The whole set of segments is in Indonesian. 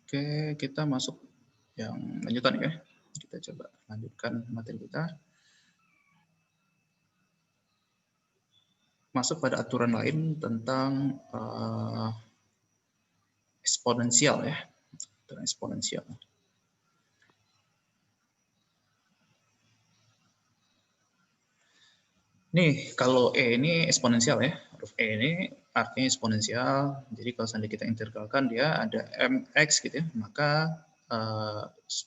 Oke, kita masuk yang lanjutan ya. Kita coba lanjutkan materi kita. Masuk pada aturan lain tentang eksponensial ya. Aturan eksponensial. Nih, kalau E ini eksponensial ya. Huruf E ini artinya eksponensial. Jadi kalau seandainya kita integralkan dia ada mx gitu ya, maka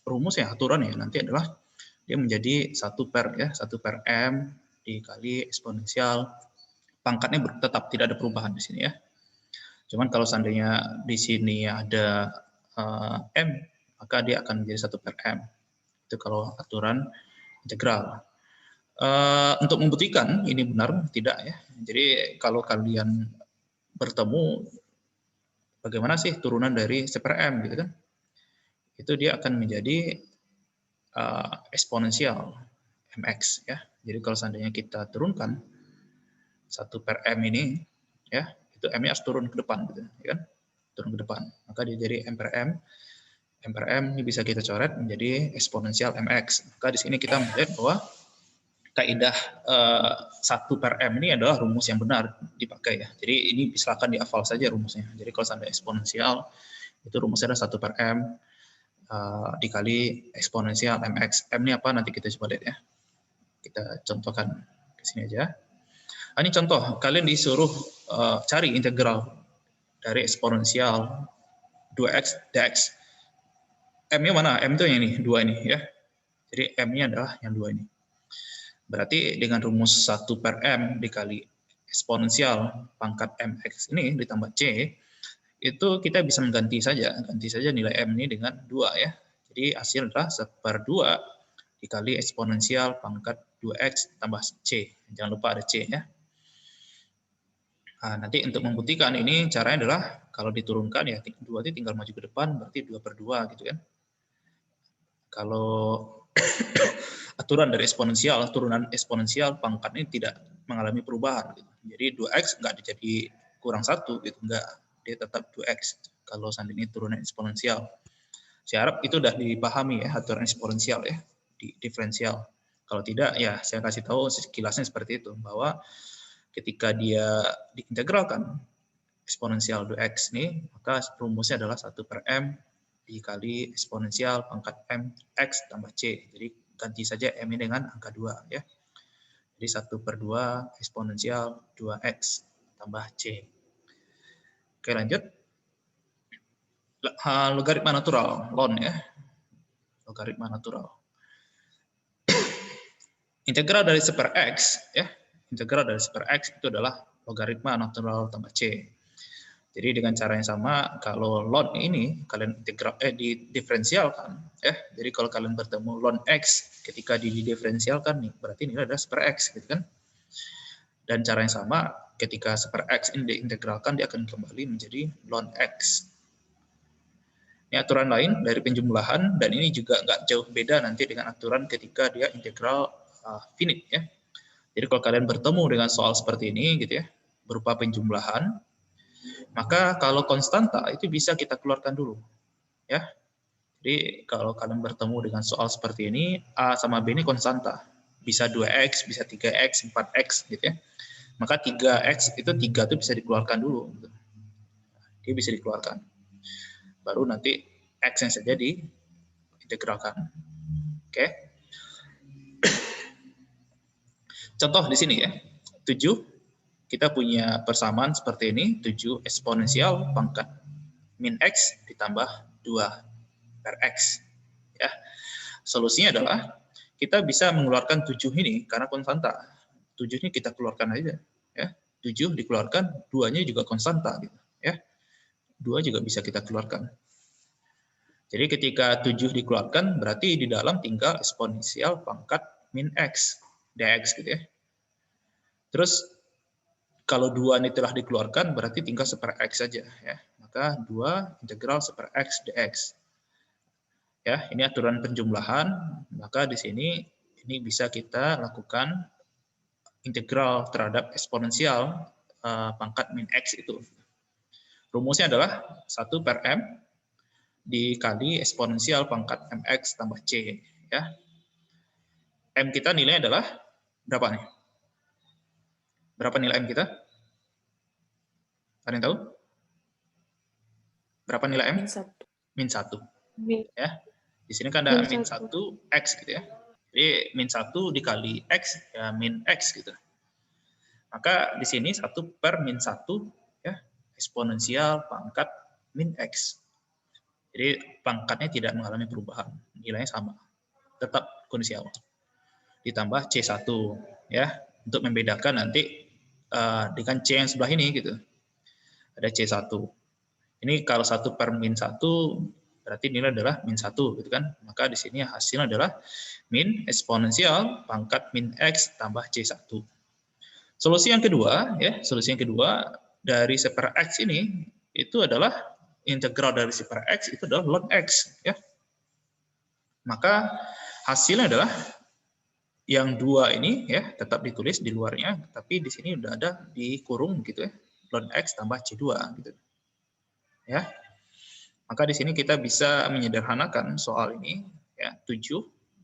rumus ya, aturan ya nanti adalah dia menjadi 1/m dikali eksponensial. Pangkatnya tetap tidak ada perubahan di sini ya. Cuman kalau seandainya di sini ada m, maka dia akan menjadi 1/m. Itu kalau aturan integral. Untuk membuktikan ini benar tidak ya. Jadi kalau kalian bertemu bagaimana sih turunan dari 1/m gitu kan? Itu dia akan menjadi eksponensial mx ya. Jadi kalau seandainya kita turunkan 1/m ini ya, itu m-nya harus turun ke depan gitu ya kan? Turun ke depan. Maka dia jadi m/m. M/m ini bisa kita coret menjadi eksponensial mx. Maka di sini kita melihat bahwa kaidah 1/m ini adalah rumus yang benar dipakai ya. Jadi ini silakan dihafal saja rumusnya. Jadi kalau sampai eksponensial itu rumusnya adalah 1/m dikali eksponensial mx. M ini apa nanti kita coba lihat ya. Kita contohkan ke sini aja. Ini contoh, kalian disuruh cari integral dari eksponensial 2x dx. M-nya mana? M itu yang ini, 2 ini ya. Jadi M-nya adalah yang 2 ini. Berarti dengan rumus 1/m dikali eksponensial pangkat mx ini ditambah c, itu kita bisa ganti saja nilai m ini dengan 2 ya. Jadi hasil adalah 1/2 dikali eksponensial pangkat 2x tambah c. Jangan lupa ada c ya. Nah, nanti untuk membuktikan ini caranya adalah kalau diturunkan ya 2 itu tinggal maju ke depan berarti 2/2 gitu kan. Kalau aturan dari eksponensial, turunan eksponensial pangkat ini tidak mengalami perubahan. Gitu. Jadi 2x nggak jadi kurang 1, gitu. Nggak, dia tetap 2x. Kalau seandainya turunan eksponensial. Saya harap itu sudah dipahami ya, aturan eksponensial ya, di diferensial. Kalau tidak, ya saya kasih tahu sekilasnya seperti itu, bahwa ketika dia diintegralkan eksponensial 2x ini, maka rumusnya adalah 1/m dikali eksponensial pangkat mx tambah c. Jadi ganti saja m ini dengan angka 2 ya. Jadi 1/2 eksponensial 2x tambah c. Oke, lanjut. Logaritma natural, ln ya. Logaritma natural. Integral dari 1/x ya. Integral dari 1/x itu adalah logaritma natural tambah c. Jadi dengan cara yang sama, kalau ln ini kalian diferensialkan, ya. Jadi kalau kalian bertemu ln x ketika didiferensialkan nih, berarti ini adalah 1/x, gitu kan? Dan cara yang sama, ketika 1/x ini diintegralkan, dia akan kembali menjadi ln x. Ini aturan lain dari penjumlahan, dan ini juga nggak jauh beda nanti dengan aturan ketika dia integral finite, ya. Jadi kalau kalian bertemu dengan soal seperti ini, gitu ya, berupa penjumlahan, maka kalau konstanta itu bisa kita keluarkan dulu, ya. Jadi kalau kalian bertemu dengan soal seperti ini, A sama B ini konstanta, bisa 2x, bisa 3x, 4x, gitu ya. Maka 3x itu 3 itu bisa dikeluarkan dulu, gitu. Dia bisa dikeluarkan. Baru nanti x-nya saja diintegralkan. Oke. Contoh di sini ya, 7. Kita punya persamaan seperti ini, 7 eksponensial pangkat min x ditambah 2/x. Ya. Solusinya adalah kita bisa mengeluarkan 7 ini karena konstanta. 7 ini kita keluarkan aja. Ya. 7 dikeluarkan, 2-nya juga konstanta. Gitu. Ya. 2 juga bisa kita keluarkan. Jadi ketika 7 dikeluarkan, berarti di dalam tinggal eksponensial pangkat min x, dx gitu ya. Terus kalau 2 ini telah dikeluarkan, berarti tinggal 1/x saja. Ya. Maka 2 integral 1/x dx. Ya, ini aturan penjumlahan. Maka di sini ini bisa kita lakukan integral terhadap eksponensial pangkat min x itu. Rumusnya adalah 1/m dikali eksponensial pangkat mx tambah c. Ya. M kita nilainya adalah berapa nih? Berapa nilai M kita? Ada yang tahu? Berapa nilai M? Min 1. Ya. Di sini kan ada min 1 X gitu ya. Jadi min 1 dikali X ya min X gitu. Maka di sini 1 per min 1 ya eksponensial pangkat min X. Jadi pangkatnya tidak mengalami perubahan, nilainya sama. Tetap kondisi awal. Ditambah C1 ya untuk membedakan nanti dengan C yang sebelah ini gitu. Ada C1. Ini kalau 1 per min 1 berarti nilai adalah min 1 gitu kan. Maka di sini hasilnya adalah min eksponensial pangkat min X tambah C1. Solusi yang kedua ya, solusi yang kedua dari C per X ini itu adalah integral dari C per X itu adalah ln X ya. Maka hasilnya adalah yang 2 ini ya tetap ditulis di luarnya, tapi di sini udah ada dikurung gitu ya. Ln X tambah C2 gitu. Ya. Maka di sini kita bisa menyederhanakan soal ini ya 7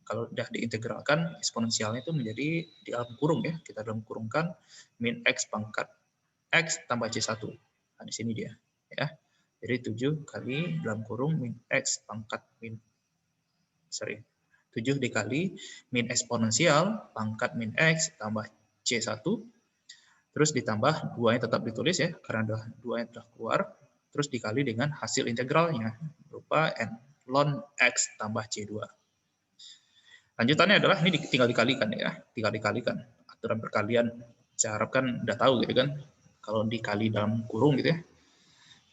kalau sudah diintegralkan eksponensialnya itu menjadi di dalam kurung ya. Kita dalam kurungkan min X pangkat X tambah C1. Nah, di sini dia ya. Jadi 7 kali dalam kurung min X pangkat 7 dikali min eksponensial pangkat min X tambah C1 terus ditambah 2-nya tetap ditulis ya karena 2-nya telah keluar. Terus dikali dengan hasil integralnya berupa n ln X tambah C2. Lanjutannya adalah ini tinggal dikalikan ya, tinggal dikalikan. Aturan perkalian saya harapkan udah tahu gitu kan. Kalau dikali dalam kurung gitu ya.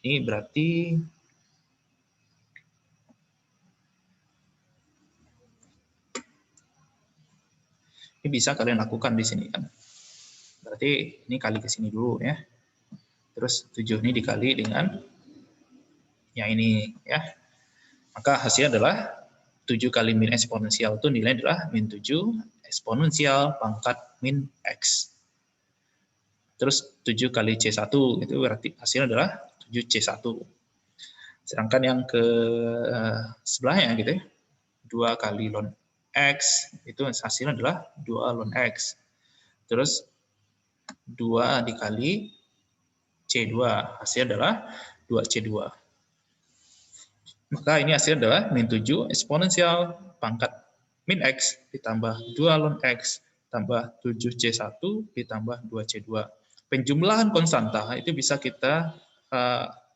Ini berarti ini bisa kalian lakukan di sini kan. Berarti ini kali ke sini dulu ya. Terus 7 ini dikali dengan yang ini ya. Maka hasilnya adalah 7 kali min eksponensial itu nilai adalah min 7 eksponensial pangkat min X. Terus 7 kali C1 itu berarti hasilnya adalah 7C1. Sedangkan yang ke sebelahnya gitu ya. 2 kali ln X itu hasilnya adalah 2 ln X. Terus 2 dikali C2 hasilnya adalah 2C2. Maka ini hasilnya adalah min 7 eksponensial pangkat min X ditambah 2 ln X tambah 7C1 ditambah 2C2. Penjumlahan konstanta itu bisa kita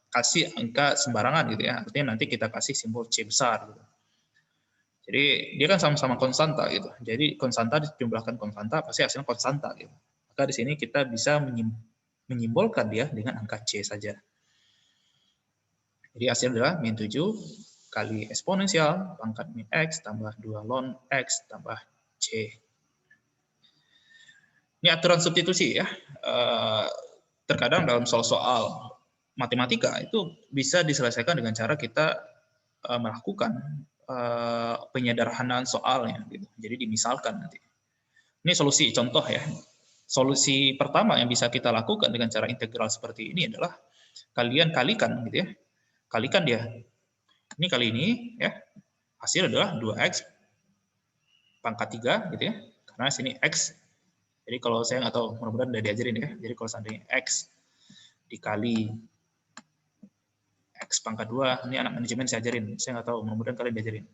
kasih angka sembarangan gitu ya. Artinya nanti kita kasih simbol C besar gitu. Jadi dia kan sama-sama konstanta gitu. Jadi konstanta dijumlahkan konstanta pasti hasilnya konstanta gitu. Maka di sini kita bisa menyimbolkan dia dengan angka C saja. Jadi hasilnya adalah min 7 kali eksponensial pangkat min X tambah 2 ln X tambah C. Ini aturan substitusi ya. Terkadang dalam soal-soal matematika itu bisa diselesaikan dengan cara kita melakukan penyederhanaan soalnya. Gitu. Jadi dimisalkan nanti. Ini solusi contoh ya. Solusi pertama yang bisa kita lakukan dengan cara integral seperti ini adalah kalian kalikan gitu ya. Kalikan dia. Ini kali ini ya. Hasil adalah 2x pangkat 3 gitu ya. Karena sini x. Jadi kalau saya nggak tahu, mudah-mudahan udah diajarin ya. Jadi kalau seandainya x dikali x pangkat 2, ini anak manajemen saya ajarin. Saya nggak tahu, mudah-mudahan kalian diajarin.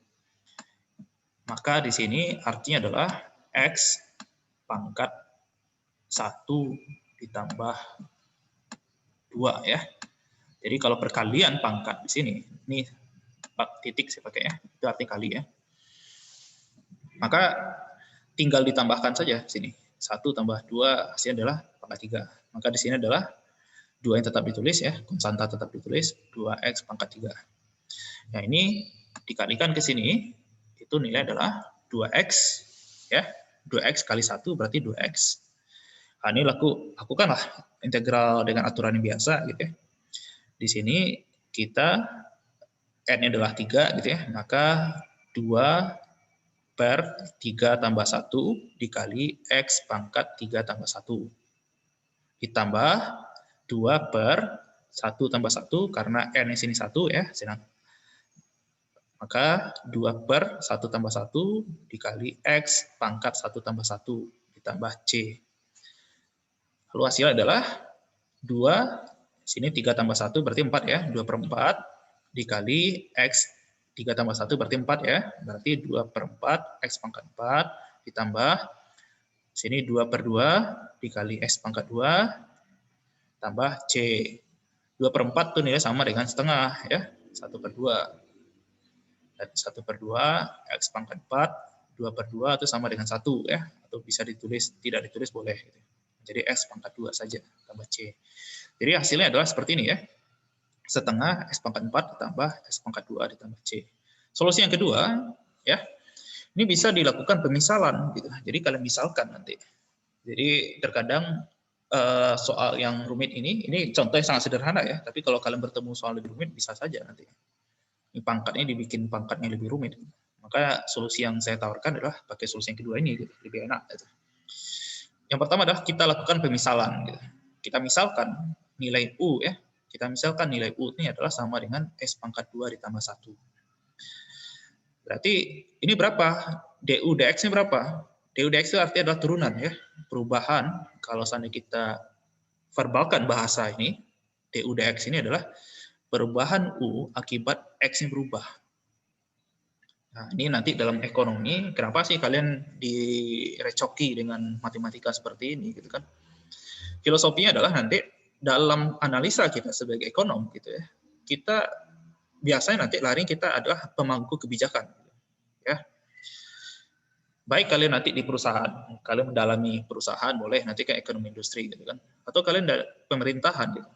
Maka di sini artinya adalah x pangkat 1 ditambah 2 ya. Jadi kalau perkalian pangkat di sini, ini titik saya pakai ya, itu arti kali ya. Maka tinggal ditambahkan saja sini. 1 tambah 2 hasilnya adalah pangkat 3. Maka di sini adalah 2 yang tetap ditulis ya, konstanta tetap ditulis, 2x pangkat 3. Nah ini dikalikan ke sini, itu nilai adalah 2x ya. 2x kali 1 berarti 2x. Nah, ini lakukanlah integral dengan aturan yang biasa gitu ya. Di sini kita n-nya adalah 3 gitu ya, maka 2 per 3 tambah 1 dikali x pangkat 3 tambah 1. Ditambah 2 per 1 tambah 1 karena n di sini 1 ya, Maka 2 per 1 tambah 1 dikali X pangkat 1 tambah 1 ditambah C. Lalu hasilnya adalah 2, sini 3 tambah 1 berarti 4 ya, 2 per 4 dikali X 3 tambah 1 berarti 4 ya, berarti 2 per 4 X pangkat 4 ditambah sini 2 per 2 dikali X pangkat 2 tambah C. 2 per 4 tuh nilai sama dengan setengah ya, 1 per 2. Dan 1 per 2 X pangkat 4, 2 per 2 itu sama dengan 1 ya, atau bisa ditulis, tidak ditulis boleh. Jadi X pangkat 2 saja tambah C. Jadi hasilnya adalah seperti ini ya, setengah X pangkat 4 ditambah X pangkat 2 ditambah C. Solusi yang kedua, ya, ini bisa dilakukan pemisalan. Gitu. Jadi kalian misalkan nanti. Jadi terkadang soal yang rumit ini contoh yang sangat sederhana ya, tapi kalau kalian bertemu soal lebih rumit bisa saja nanti. Ini pangkatnya dibikin pangkatnya lebih rumit. Maka solusi yang saya tawarkan adalah pakai solusi yang kedua ini, gitu. Lebih enak. Gitu. Yang pertama adalah kita lakukan pemisalan. Gitu. Kita misalkan nilai U ya, kita misalkan nilai U ini adalah sama dengan S pangkat 2 ditambah 1. Berarti ini berapa? DU dx ini berapa? DU dx itu artinya adalah turunan ya. Perubahan, kalau seandainya kita verbalkan bahasa ini, DU dx ini adalah perubahan U akibat X yang berubah. Nah, ini nanti dalam ekonomi, kenapa sih kalian direcoki dengan matematika seperti ini gitu kan? Filosofinya adalah nanti dalam analisa kita sebagai ekonom gitu ya, kita biasanya nanti lari kita adalah pemangku kebijakan ya. Baik kalian nanti di perusahaan, kalian mendalami perusahaan boleh, nanti kan ekonomi industri gitu kan, atau kalian dari pemerintahan gitu,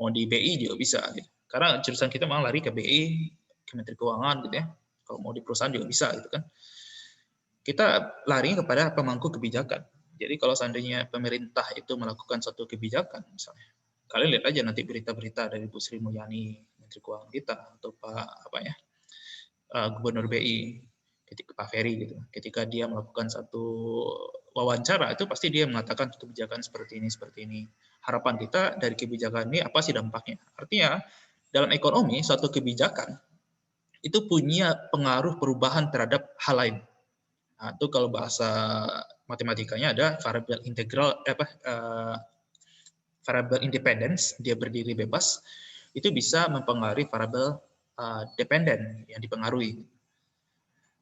mau di BI juga bisa gitu. Karena jurusan kita malah lari ke BI, Kementerian Keuangan gitu ya, kalau mau di perusahaan juga bisa gitu kan. Kita lari kepada pemangku kebijakan. Jadi kalau seandainya pemerintah itu melakukan suatu kebijakan misalnya, kalian lihat aja nanti berita-berita dari Bu Sri Mulyani, Menteri Keuangan kita, atau Pak Gubernur BI, ketika Pak Ferry gitu, ketika dia melakukan satu wawancara itu pasti dia mengatakan kebijakan seperti ini. Harapan kita dari kebijakan ini apa sih dampaknya? Artinya dalam ekonomi suatu kebijakan itu punya pengaruh perubahan terhadap hal lain. Nah, itu kalau bahasa matematikanya ada variabel integral variabel independence, dia berdiri bebas, itu bisa mempengaruhi variabel dependen yang dipengaruhi.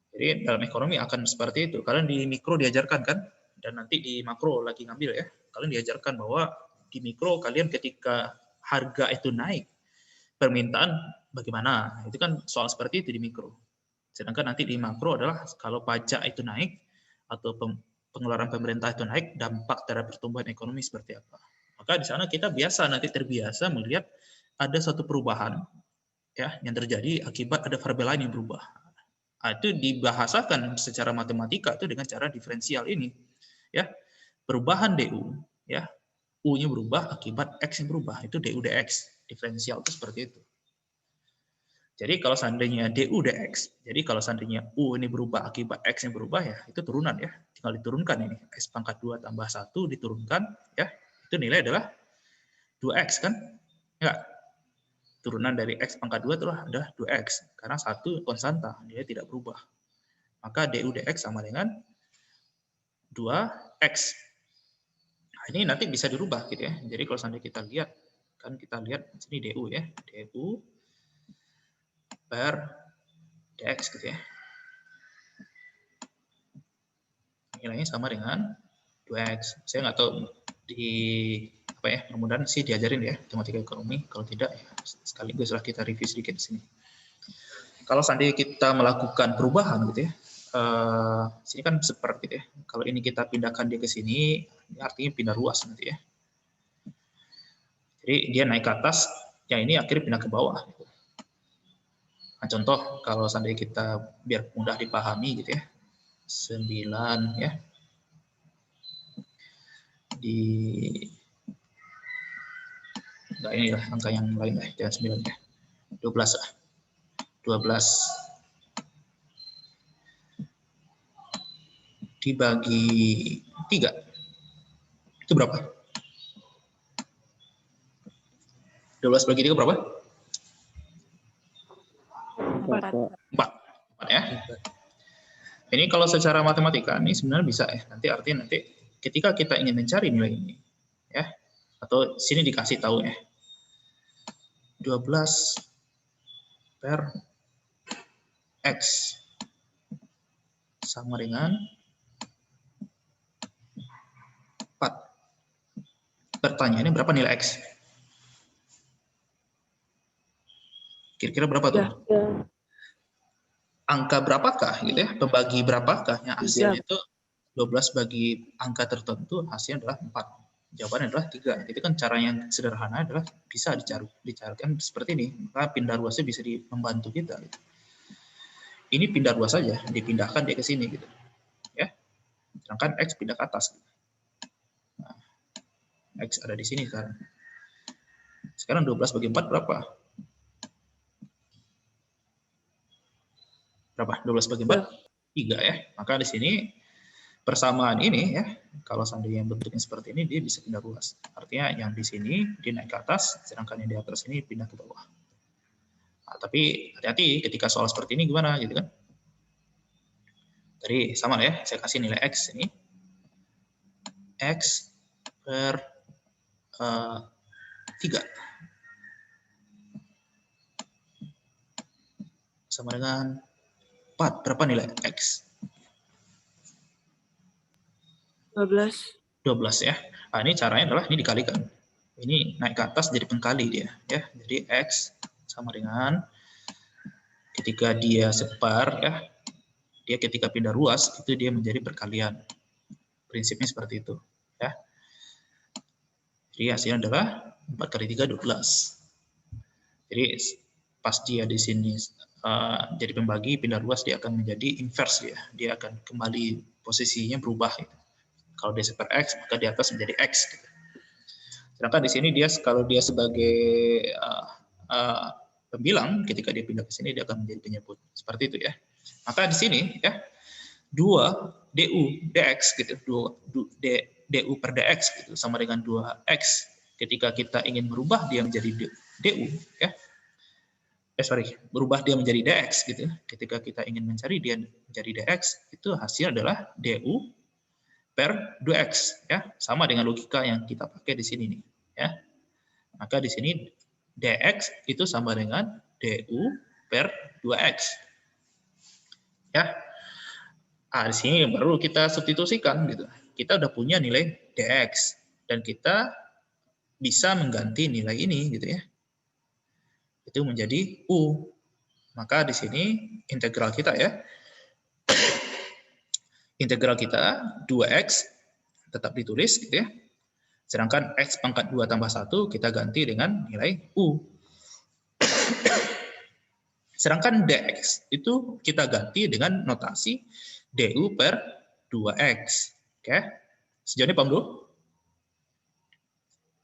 Jadi dalam ekonomi akan seperti itu. Kalian di mikro diajarkan kan, dan nanti di makro lagi ngambil ya. Kalian diajarkan bahwa di mikro kalian ketika harga itu naik, permintaan bagaimana? Itu kan soal seperti itu di mikro. Sedangkan nanti di makro adalah kalau pajak itu naik atau pengeluaran pemerintah itu naik, dampak terhadap pertumbuhan ekonomi seperti apa. Maka di sana kita nanti terbiasa melihat ada suatu perubahan ya yang terjadi akibat ada variabel lain yang berubah. Nah, itu dibahasakan secara matematika itu dengan cara diferensial ini ya. Perubahan DU ya, U-nya berubah akibat X yang berubah, itu DU dx. Diferensial itu seperti itu. Jadi kalau seandainya DU dx, jadi kalau seandainya U ini berubah akibat X yang berubah ya, itu turunan ya. Tinggal diturunkan ini. X pangkat 2 tambah 1 diturunkan ya. Itu nilai adalah 2X kan? Ya. Turunan dari X pangkat 2 itu adalah 2X. Karena 1 konstanta, nilai tidak berubah. Maka DU dx sama dengan 2X. Nah, ini nanti bisa dirubah gitu ya. Jadi kalau seandainya kita lihat, kan kita lihat sini DU ya. DU per dx gitu ya. Nilainya sama dengan 2X. Saya nggak tahu di apa ya, mudah-mudahan sih diajarin ya matematika ekonomi. Kalau tidak ya sekaligus lah kita review sedikit di sini. Kalau seandainya kita melakukan perubahan gitu ya, sini kan seperti gitu ya. Kalau ini kita pindahkan dia ke sini, ini artinya pindah ruas nanti ya. Jadi dia naik ke atas, yang ini akhirnya pindah ke bawah. Nah, contoh kalau seandainya kita biar mudah dipahami gitu ya, 9 ya, di enggak ini lah angka yang lain lah, jangan 9 ya, 12 lah, 12 dibagi 3 itu berapa? 12 bagi 3 berapa? 4. Ini kalau secara matematika ini sebenarnya bisa ya. Nanti artinya nanti ketika kita ingin mencari nilai ini ya, atau sini dikasih tahu ya. 12 per X sama dengan 4. Pertanyaannya berapa nilai X? Kira-kira berapa tuh? Angka berapakah gitu ya? Pembagi berapakah yang hasilnya itu 12 bagi angka tertentu hasilnya adalah 4. Jawabannya adalah 3. Itu kan cara yang sederhana adalah bisa dicarikan seperti ini. Maka pindah ruasnya bisa membantu kita. Gitu. Ini pindah ruas saja, dipindahkan dia ke sini gitu. Ya. Sedangkan X pindah ke atas. Nah, X ada di sini sekarang. Sekarang 12 bagi 4 berapa? Berapa? 12 bagi 4? 3 ya. Maka di sini persamaan ini ya, kalau seandainya bentuknya seperti ini, dia bisa pindah ruas. Artinya yang di sini dia naik ke atas, sedangkan yang di atas ini pindah ke bawah. Nah, tapi hati-hati ketika soal seperti ini gimana gitu kan. Jadi sama ya, saya kasih nilai X ini. X per 3. Sama dengan 4. Berapa nilai X? 12. 12 ya. Nah, ini caranya adalah ini dikalikan. Ini naik ke atas jadi pengkali dia ya. Jadi X sama dengan ketika dia separ ya, dia ketika pindah ruas itu dia menjadi perkalian. Prinsipnya seperti itu ya. Jadi hasilnya adalah 4 kali 3 12. Jadi pas dia di sini jadi pembagi pindah ruas, dia akan menjadi inverse ya. Dia akan kembali posisinya berubah gitu. Kalau dia separ X, maka di atas menjadi X gitu. Sedangkan di sini dia kalau dia sebagai pembilang, ketika dia pindah ke sini dia akan menjadi penyebut. Seperti itu ya. Maka di sini ya 2 du dx gitu, du per dx gitu sama dengan 2x. Ketika kita ingin merubah dia menjadi du ya. Berubah dia menjadi dx gitu. Ketika kita ingin mencari dia menjadi dx, itu hasil adalah du per 2x ya, sama dengan logika yang kita pakai di sini nih ya. Maka di sini dx itu sama dengan du per 2x. Ya. Ah, di sini baru kita substitusikan gitu. Kita udah punya nilai dx dan kita bisa mengganti nilai ini gitu ya. Itu menjadi u. Maka di sini integral kita ya. Integral kita 2x tetap ditulis gitu ya. Sedangkan x pangkat 2 tambah 1 kita ganti dengan nilai u. Sedangkan dx itu kita ganti dengan notasi du per 2x. Oke. Sejauh ini paham dulu?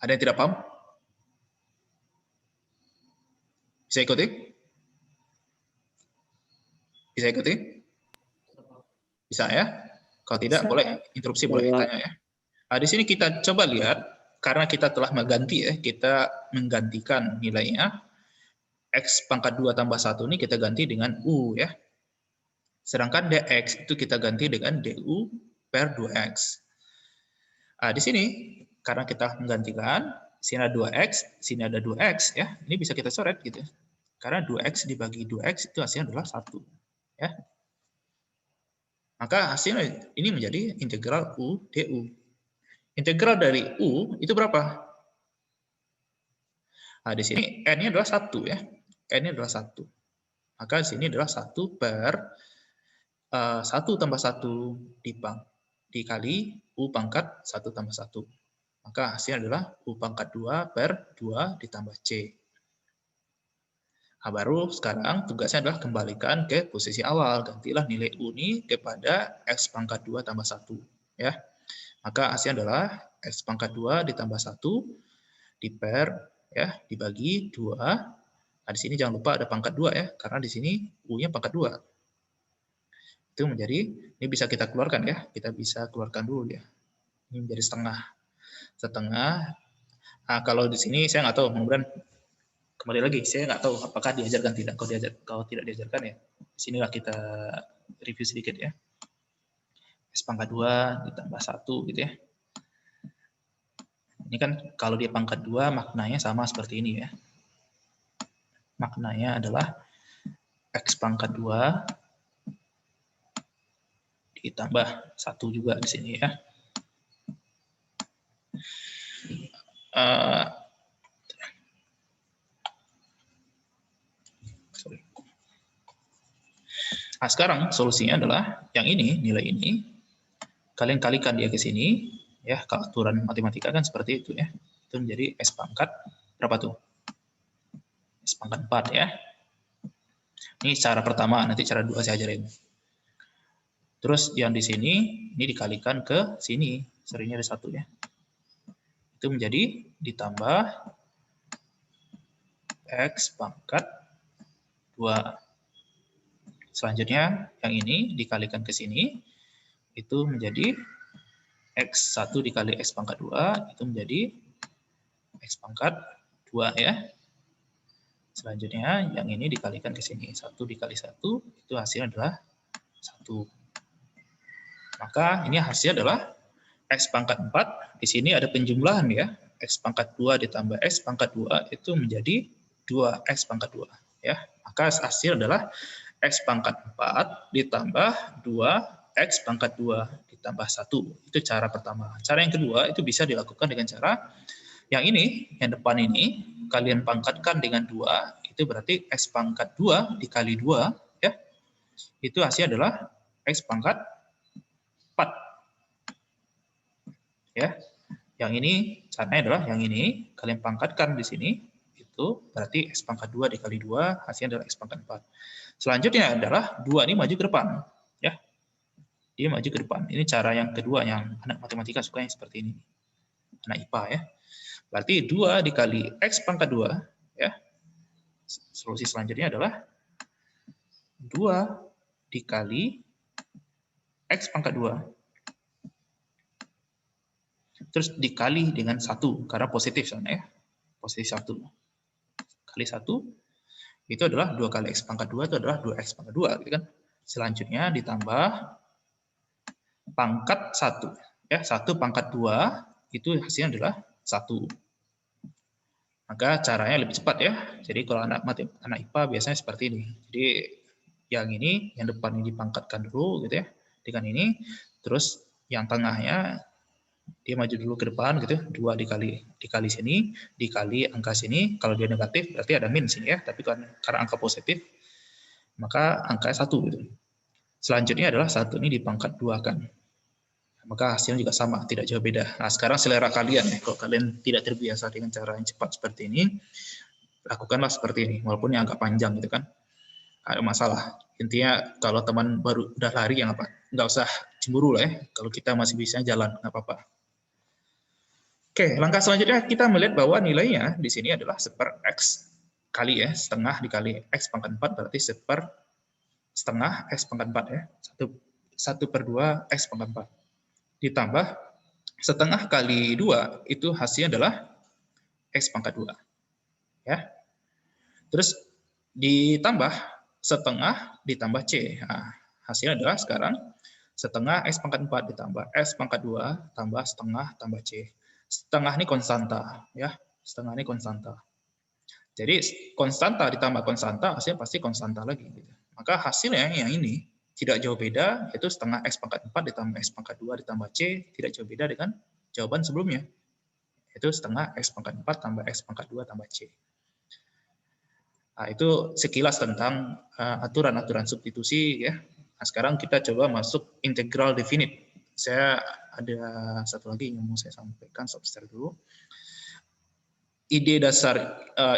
Ada yang tidak paham? Bisa ikuti? Bisa ikuti? Bisa ya? Kalau tidak, boleh interupsi, boleh tanya ya. Nah, di sini kita coba lihat, karena kita telah mengganti ya, kita menggantikan nilainya, x pangkat 2 tambah 1 ini kita ganti dengan u ya. Sedangkan dx itu kita ganti dengan du per 2x. Nah, di sini, karena kita menggantikan, sini ada 2x, sini ada 2x ya. Ini bisa kita coret gitu. Karena 2x dibagi 2x itu hasilnya adalah 1 ya. Maka hasilnya ini menjadi integral u du. Integral dari u itu berapa? Nah, di sini n-nya adalah 1 ya. N-nya adalah 1. Maka di sini adalah 1 per 1 tambah 1 dikali u pangkat 1 tambah 1. Maka hasilnya adalah u pangkat 2 per 2 ditambah c. Nah, baru sekarang tugasnya adalah kembalikan ke posisi awal. Gantilah nilai u ini kepada x pangkat 2 tambah 1. Ya. Maka hasilnya adalah x pangkat 2 ditambah 1 diper ya, dibagi 2. Nah, di sini jangan lupa ada pangkat 2 ya, karena di sini u-nya pangkat 2. Itu menjadi, ini bisa kita keluarkan ya, kita bisa keluarkan dulu ya. Ini menjadi setengah. Nah, kalau di sini saya nggak tahu, kemudian kembali lagi, saya nggak tahu apakah diajarkan tidak. Kalau tidak diajarkan ya, disinilah kita review sedikit ya. X pangkat 2 ditambah 1 gitu ya. Ini kan kalau dia pangkat 2 maknanya sama seperti ini ya. Maknanya adalah X pangkat 2 ditambah 1 juga di sini ya. Nah, sekarang solusinya adalah yang ini, nilai ini, kalian kalikan dia ke sini, ya, keaturan matematika kan seperti itu ya. Itu menjadi S pangkat, berapa tuh? S pangkat 4 ya. Ini cara pertama, nanti cara 2 saya ajarin. Terus yang di sini, ini dikalikan ke sini, serinya ada 1 ya. Itu menjadi ditambah X pangkat 2. Selanjutnya, yang ini dikalikan ke sini, itu menjadi X1 dikali X pangkat 2, itu menjadi X pangkat 2 ya. Selanjutnya, yang ini dikalikan ke sini. 1 dikali 1, itu hasilnya adalah 1. Maka ini hasilnya adalah X pangkat 4, di sini ada penjumlahan ya. X pangkat 2 ditambah X pangkat 2, itu menjadi 2X pangkat 2. Ya. Maka hasil adalah X pangkat 4 ditambah 2X pangkat 2 ditambah 1. Itu cara pertama. Cara yang kedua itu bisa dilakukan dengan cara yang ini, yang depan ini, kalian pangkatkan dengan 2, itu berarti X pangkat 2 dikali 2, ya. Itu hasilnya adalah X pangkat 4. Ya. Yang ini, caranya adalah yang ini, kalian pangkatkan di sini, itu berarti X pangkat 2 dikali 2, hasilnya adalah X pangkat 4. Selanjutnya adalah 2 ini maju ke depan. Ya. Dia maju ke depan. Ini cara yang kedua yang anak matematika suka yang seperti ini. Anak IPA ya. Berarti 2 dikali X pangkat 2. Ya. Solusi selanjutnya adalah 2 dikali X pangkat 2. Terus dikali dengan 1. Karena positif sana ya. Positif 1. Kali 1. Itu adalah 2 kali X pangkat 2 itu adalah 2X pangkat 2. Gitu kan. Selanjutnya ditambah pangkat 1. Ya, 1 pangkat 2 itu hasilnya adalah 1. Maka caranya lebih cepat ya. Jadi kalau anak IPA biasanya seperti ini. Jadi yang ini, yang depan ini dipangkatkan dulu gitu ya. Dengan ini, terus yang tengahnya dia maju dulu ke depan gitu. 2 dikali sini, dikali angka sini. Kalau dia negatif berarti ada min sini ya. Tapi karena angka positif, maka angkanya 1 gitu. Selanjutnya adalah 1 ini dipangkat 2 kan. Maka hasilnya juga sama, tidak jauh beda. Nah, sekarang selera kalian ya. Kalau kalian tidak terbiasa dengan cara yang cepat seperti ini, lakukanlah seperti ini, walaupun yang agak panjang gitu kan. Ada masalah. Intinya kalau teman baru udah lari yang apa, nggak usah cemburu lah ya. Kalau kita masih bisa jalan, nggak apa-apa. Oke, langkah selanjutnya kita melihat bahwa nilainya di sini adalah 1/X kali ya, setengah dikali X pangkat 4 berarti 1/setengah X pangkat 4 ya. 1/2 X pangkat 4. Ditambah setengah kali 2 itu hasilnya adalah X pangkat 2. Ya. Terus ditambah setengah ditambah C. Nah, hasilnya adalah sekarang setengah X pangkat 4 ditambah X pangkat 2 tambah setengah tambah C. Setengah ini konstanta. Ya. Setengah ini konstanta. Jadi konstanta ditambah konstanta, hasilnya pasti konstanta lagi. Maka hasilnya yang ini tidak jauh beda, yaitu setengah X pangkat 4 ditambah X pangkat 2 ditambah C, tidak jauh beda dengan jawaban sebelumnya. Yaitu setengah X pangkat 4 tambah X pangkat 2 tambah C. Nah, itu sekilas tentang aturan-aturan substitusi ya. Nah, sekarang kita coba masuk integral definite. Saya ada satu lagi yang mau saya sampaikan, stop dulu. Ide dasar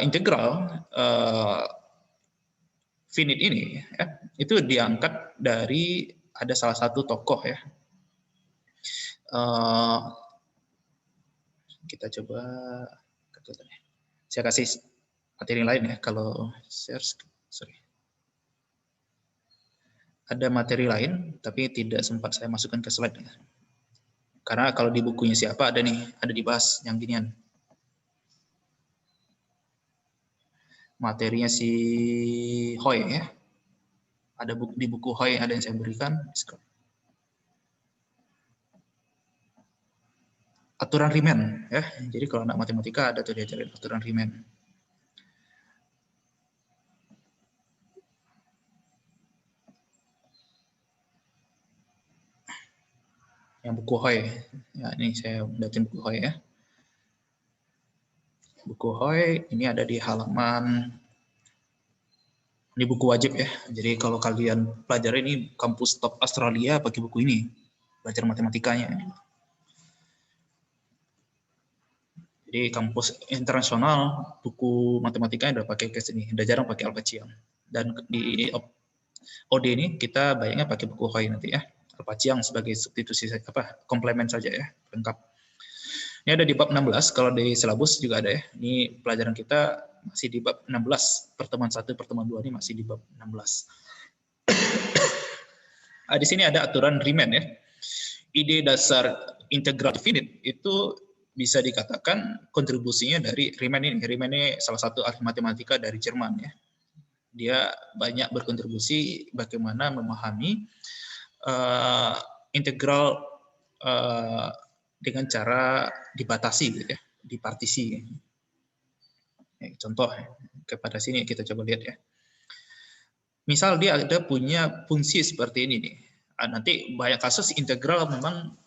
integral finite ini ya, itu diangkat dari ada salah satu tokoh ya. Kita coba saya kasih materi lain ya kalau share, sorry. Ada materi lain tapi tidak sempat saya masukkan ke slide ya. Karena kalau di bukunya siapa ada nih, ada dibahas yang ginian. Materinya si Hoy ya. Ada di buku Hoy ada yang saya berikan. aturan Riemann ya. Jadi kalau anak matematika ada tuh diajarin aturan Riemann. Yang buku Hoy. Ya, ini saya lihatin buku Hoy ya. Buku Hoy ini ada di halaman, ini buku wajib ya. Jadi kalau kalian pelajari ini kampus top Australia pakai buku ini, belajar matematikanya. Jadi kampus internasional buku matematikanya udah pakai ke sini, udah jarang pakai Alphacian. Dan di OD ini kita bayangnya pakai buku Hoy nanti ya. Alphacian sebagai substitusi komplement saja ya, lengkap. Ini ada di bab 16, kalau di silabus juga ada ya. Ini pelajaran kita masih di bab 16, pertemuan 1, pertemuan 2 ini masih di bab 16. Di sini ada aturan Riemann ya. Ide dasar integral definite itu bisa dikatakan kontribusinya dari Riemann ini. Riemann ini salah satu ahli matematika dari Jerman ya. Dia banyak berkontribusi bagaimana memahami integral dengan cara dibatasi gitu ya, dipartisi. Contoh kepada sini kita coba lihat ya. Misal dia ada punya fungsi seperti ini nih. Nanti banyak kasus integral memang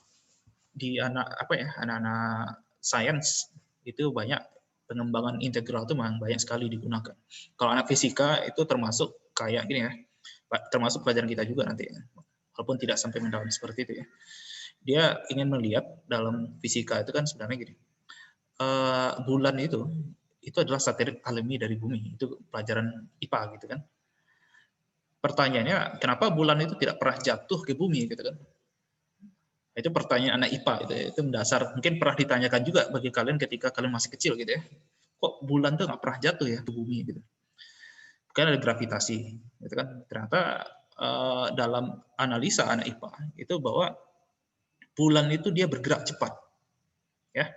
di anak-anak sains itu banyak pengembangan integral itu memang banyak sekali digunakan. Kalau anak fisika itu termasuk kayak gini ya, termasuk pelajaran kita juga nanti, walaupun tidak sampai mendalam seperti itu ya. Dia ingin melihat dalam fisika itu kan sebenarnya gini, bulan itu adalah satelit alami dari bumi, itu pelajaran IPA gitu kan. Pertanyaannya, kenapa bulan itu tidak pernah jatuh ke bumi gitu kan? Itu pertanyaan anak IPA itu mendasar, mungkin pernah ditanyakan juga bagi kalian ketika kalian masih kecil gitu ya. Kok bulan tuh nggak pernah jatuh ya ke bumi gitu? Kan ada gravitasi, gitu kan? Ternyata dalam analisa anak IPA itu bahwa bulan itu dia bergerak cepat, ya.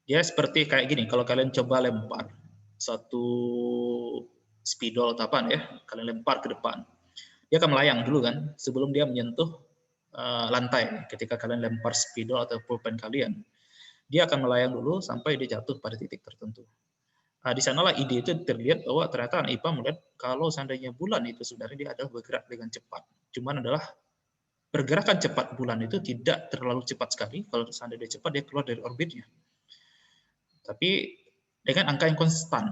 Dia seperti kayak gini, kalau kalian coba lempar satu spidol atau apa ya, kalian lempar ke depan, dia akan melayang dulu kan, sebelum dia menyentuh lantai. Ketika kalian lempar spidol atau pulpen kalian, dia akan melayang dulu sampai dia jatuh pada titik tertentu. Di sanalah ide itu terlihat bahwa ternyata anak IPA melihat kalau seandainya bulan itu sebenarnya dia adalah bergerak dengan cepat. Cuman adalah pergerakan cepat bulan itu tidak terlalu cepat sekali. Kalau seandainya dia cepat, dia keluar dari orbitnya. Tapi dengan angka yang konstan,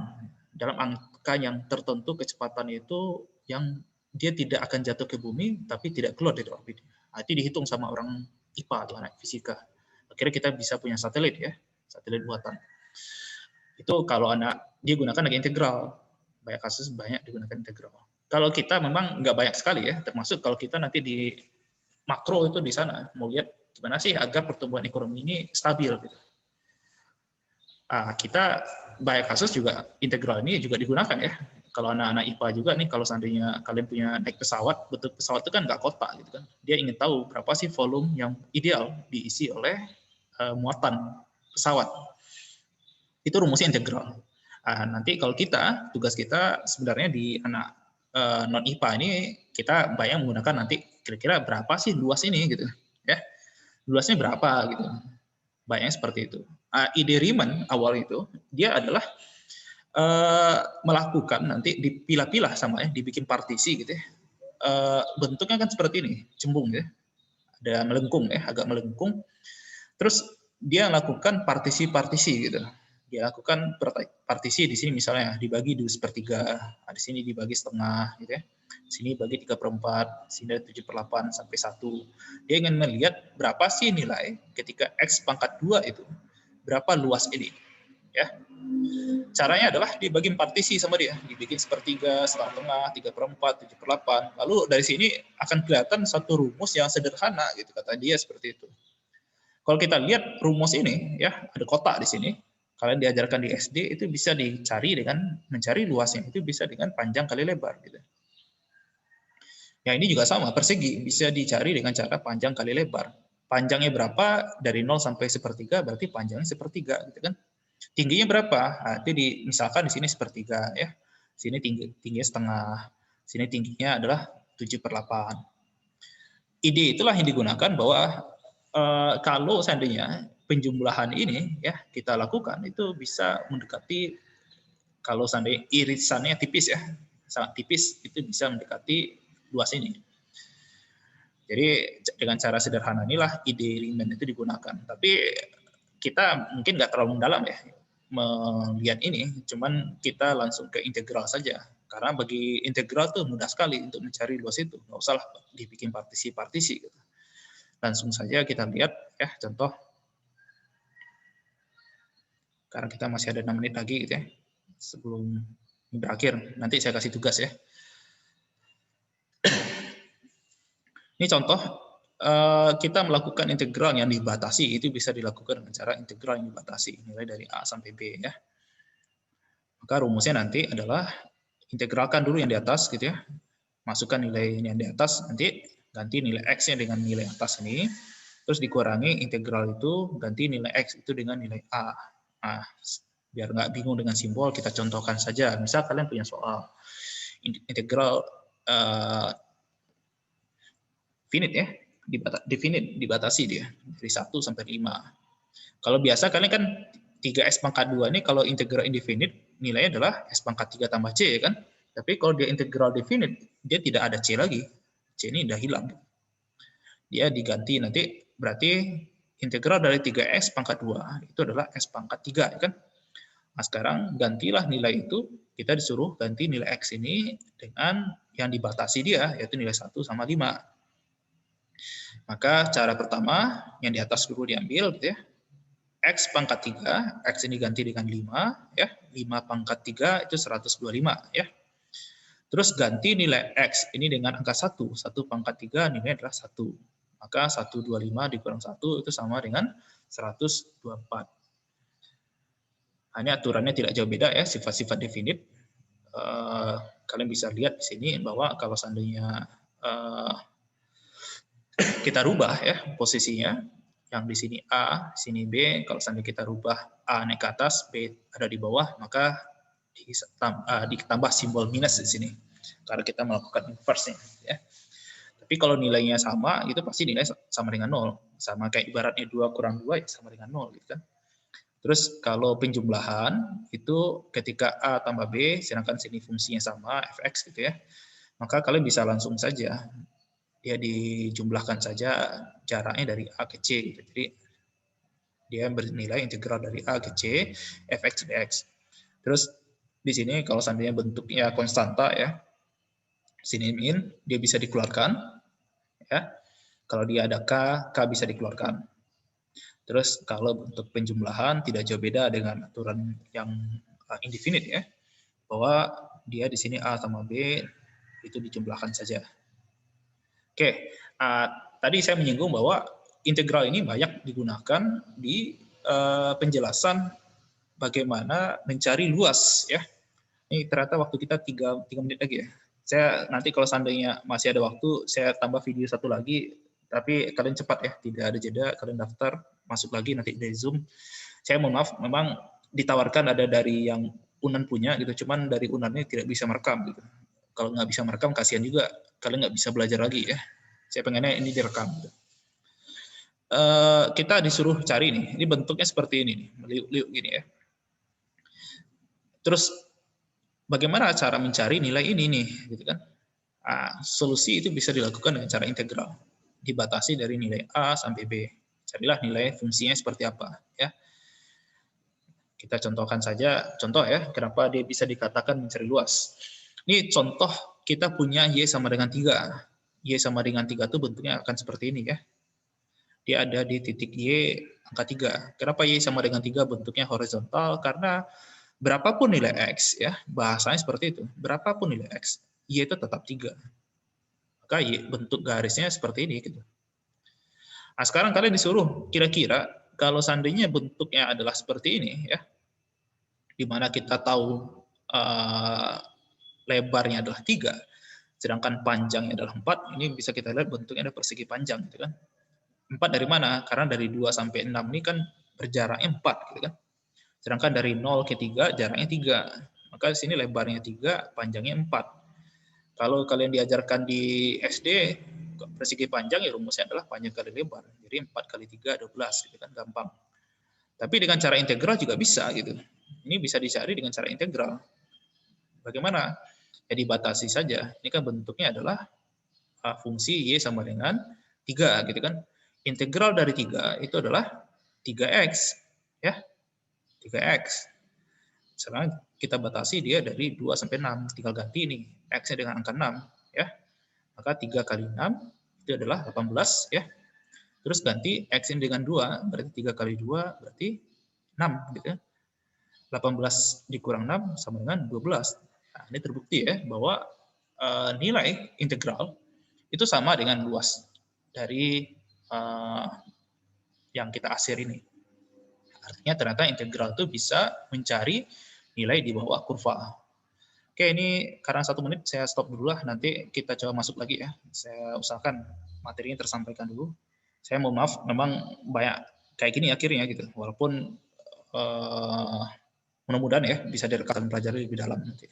dalam angka yang tertentu kecepatan itu yang dia tidak akan jatuh ke bumi, tapi tidak keluar dari orbitnya. Itu dihitung sama orang IPA atau anak fisika. Akhirnya kita bisa punya satelit ya, satelit buatan. Itu kalau anak dia gunakan lagi integral, banyak kasus banyak digunakan integral. Kalau kita memang nggak banyak sekali ya, termasuk kalau kita nanti di makro itu di sana mau lihat gimana sih agar pertumbuhan ekonomi ini stabil gitu. Kita banyak kasus juga integral ini juga digunakan ya. Kalau anak-anak IPA juga nih, kalau seandainya kalian punya naik pesawat, bentuk pesawat itu kan nggak kotak gitu kan. Dia ingin tahu berapa sih volume yang ideal diisi oleh muatan pesawat. Itu rumusnya integral. Nanti kalau kita, tugas kita sebenarnya di anak non IPA ini kita banyak menggunakan nanti kira-kira berapa sih luas ini gitu ya. Luasnya berapa gitu. Banyak seperti itu. Ide Riemann awal itu dia adalah melakukan nanti dipilah-pilah sama ya, dibikin partisi gitu ya. Bentuknya kan seperti ini, cembung ya. Ada melengkung ya, agak melengkung. Terus dia lakukan partisi-partisi gitu. Dia lakukan partisi di sini misalnya dibagi 2/3, di sini dibagi setengah gitu ya. Di sini bagi 3/4, sini 7/8 sampai 1. Dia ingin melihat berapa sih nilai ketika X pangkat 2 itu, berapa luas ini. Ya. Caranya adalah dibagi partisi sama dia, dibikin 1/3, 1/2, 3/4, 7/8. Lalu dari sini akan kelihatan satu rumus yang sederhana gitu, kata dia seperti itu. Kalau kita lihat rumus ini ya, ada kotak di sini. Kalian diajarkan di SD itu bisa dicari dengan mencari luasnya itu bisa dengan panjang kali lebar gitu. Ya ini juga sama, persegi bisa dicari dengan cara panjang kali lebar. Panjangnya berapa dari 0 sampai 1/3 berarti panjangnya 1/3 gitu kan. Tingginya berapa? Itu misalkan di sini 1/3 ya. Sini tingginya setengah. Sini tingginya adalah 7/8. Ide itulah yang digunakan bahwa kalau seandainya penjumlahan ini ya kita lakukan itu bisa mendekati, kalau seandainya irisannya tipis ya, sangat tipis, itu bisa mendekati luas ini. Jadi dengan cara sederhana inilah ide Riemann itu digunakan. Tapi kita mungkin nggak terlalu mendalam ya melihat ini, cuman kita langsung ke integral saja. Karena bagi integral tuh mudah sekali untuk mencari luas itu, nggak usah dibikin partisi-partisi. Gitu. Langsung saja kita lihat ya contoh. Karena kita masih ada 6 menit lagi gitu ya, sebelum berakhir. Nanti saya kasih tugas ya. Ini contoh, kita melakukan integral yang dibatasi, itu bisa dilakukan dengan cara integral yang dibatasi, nilai dari A sampai B ya. Maka rumusnya nanti adalah integralkan dulu yang di atas gitu ya, masukkan nilai yang di atas, nanti ganti nilai X-nya dengan nilai atas ini, terus dikurangi integral itu, ganti nilai X itu dengan nilai A. Nah, biar nggak bingung dengan simbol, kita contohkan saja. Misal kalian punya soal integral finite ya, dibatasi dia dari 1 sampai 5. Kalau biasa kalian kan 3x pangkat 2 ini kalau integral indefinite nilainya adalah x pangkat 3 tambah c kan. Tapi kalau dia integral definite dia tidak ada c lagi. C ini udah hilang. Dia diganti nanti berarti integral dari 3x pangkat 2 itu adalah x pangkat 3 ya kan. Nah, sekarang gantilah nilai itu, kita disuruh ganti nilai X ini dengan yang dibatasi dia, yaitu nilai 1 sama 5. Maka cara pertama, yang di atas dulu diambil, gitu ya. X pangkat 3, X ini ganti dengan 5, ya. 5 pangkat 3 itu 125, ya. Terus ganti nilai X ini dengan angka 1, 1 pangkat 3 nilainya adalah 1. Maka 125 dikurang 1 itu sama dengan 124. Nah, ini aturannya tidak jauh beda ya, sifat-sifat definite. Kalian bisa lihat di sini bahwa kalau seandainya kita rubah ya posisinya, yang di sini A, sini B, kalau seandainya kita rubah A naik ke atas, B ada di bawah, maka ditambah simbol minus di sini, karena kita melakukan inverse ya. Tapi kalau nilainya sama, itu pasti nilai sama dengan 0. Sama kayak ibaratnya 2 kurang 2 ya sama dengan 0 gitu kan. Terus kalau penjumlahan itu ketika A tambah B, sedangkan sini fungsinya sama, fx gitu ya, maka kalian bisa langsung saja ya dijumlahkan saja jaraknya dari A ke C. Gitu. Jadi dia bernilai integral dari A ke C, fx dx. Terus di sini kalau seandainya bentuknya konstanta ya, sini min, dia bisa dikeluarkan. Ya. Kalau dia ada K bisa dikeluarkan. Terus kalau untuk penjumlahan tidak jauh beda dengan aturan yang indefinite ya, bahwa dia di sini A sama B itu dijumlahkan saja. Oke, tadi saya menyinggung bahwa integral ini banyak digunakan di penjelasan bagaimana mencari luas ya. Ini ternyata waktu kita 3 menit lagi ya. Saya nanti kalau seandainya masih ada waktu, saya tambah video satu lagi. Tapi kalian cepat ya, tidak ada jeda, kalian daftar, masuk lagi nanti dari Zoom. Saya mohon maaf, memang ditawarkan ada dari yang Unan punya gitu, cuman dari Unannya tidak bisa merekam gitu. Kalau nggak bisa merekam, kasihan juga, kalian nggak bisa belajar lagi ya. Saya pengennya ini direkam. Gitu. Kita disuruh cari nih, ini bentuknya seperti ini nih, meliuk-liuk gini ya. Terus bagaimana cara mencari nilai ini nih, gitu kan? Solusi itu bisa dilakukan dengan cara integral, dibatasi dari nilai A sampai B. Carilah nilai fungsinya seperti apa, ya. Kita contohkan saja, contoh ya, kenapa dia bisa dikatakan mencari luas. Ini contoh kita punya Y sama dengan 3. Y sama dengan 3 itu bentuknya akan seperti ini ya. Dia ada di titik Y angka 3. Kenapa Y sama dengan 3 bentuknya horizontal? Karena berapapun nilai X, ya bahasanya seperti itu, berapapun nilai X, Y itu tetap 3. Maka Y, bentuk garisnya seperti ini. Gitu. Nah, sekarang kalian disuruh kira-kira kalau seandainya bentuknya adalah seperti ini, ya, di mana kita tahu lebarnya adalah 3, sedangkan panjangnya adalah 4, ini bisa kita lihat bentuknya ada persegi panjang. Gitu kan. 4 dari mana? Karena dari 2 sampai 6 ini kan berjaraknya 4. Gitu kan. Sedangkan dari 0 ke 3 jaraknya 3. Maka di sini lebarnya 3, panjangnya 4. Kalau kalian diajarkan di SD, persegi panjang ya rumusnya adalah panjang kali lebar. Jadi 4 kali 3, 12. Gitu kan, gampang. Tapi dengan cara integral juga bisa gitu. Ini bisa dicari dengan cara integral. Bagaimana? Ya dibatasi saja. Ini kan bentuknya adalah fungsi Y sama dengan 3 gitu kan. Integral dari 3 itu adalah 3x ya. 3x. Sekarang kita batasi dia dari 2 sampai 6. Tinggal ganti ini x-nya dengan angka 6 ya. Maka 3 kali 6 itu adalah 18 ya. Terus ganti x-nya dengan 2, berarti 3 kali 2 berarti 6 gitu ya. 18 dikurang 6 sama dengan 12. Nah, ini terbukti ya bahwa nilai integral itu sama dengan luas dari yang kita asir ini. Artinya ternyata integral itu bisa mencari nilai di bawah kurva. Oke, ini karena 1 menit saya stop dulu lah, nanti kita coba masuk lagi ya. Saya usahakan materinya tersampaikan dulu. Saya mohon maaf, memang banyak kayak gini akhirnya gitu, walaupun mudah-mudahan ya bisa direkam pelajari lebih dalam nanti.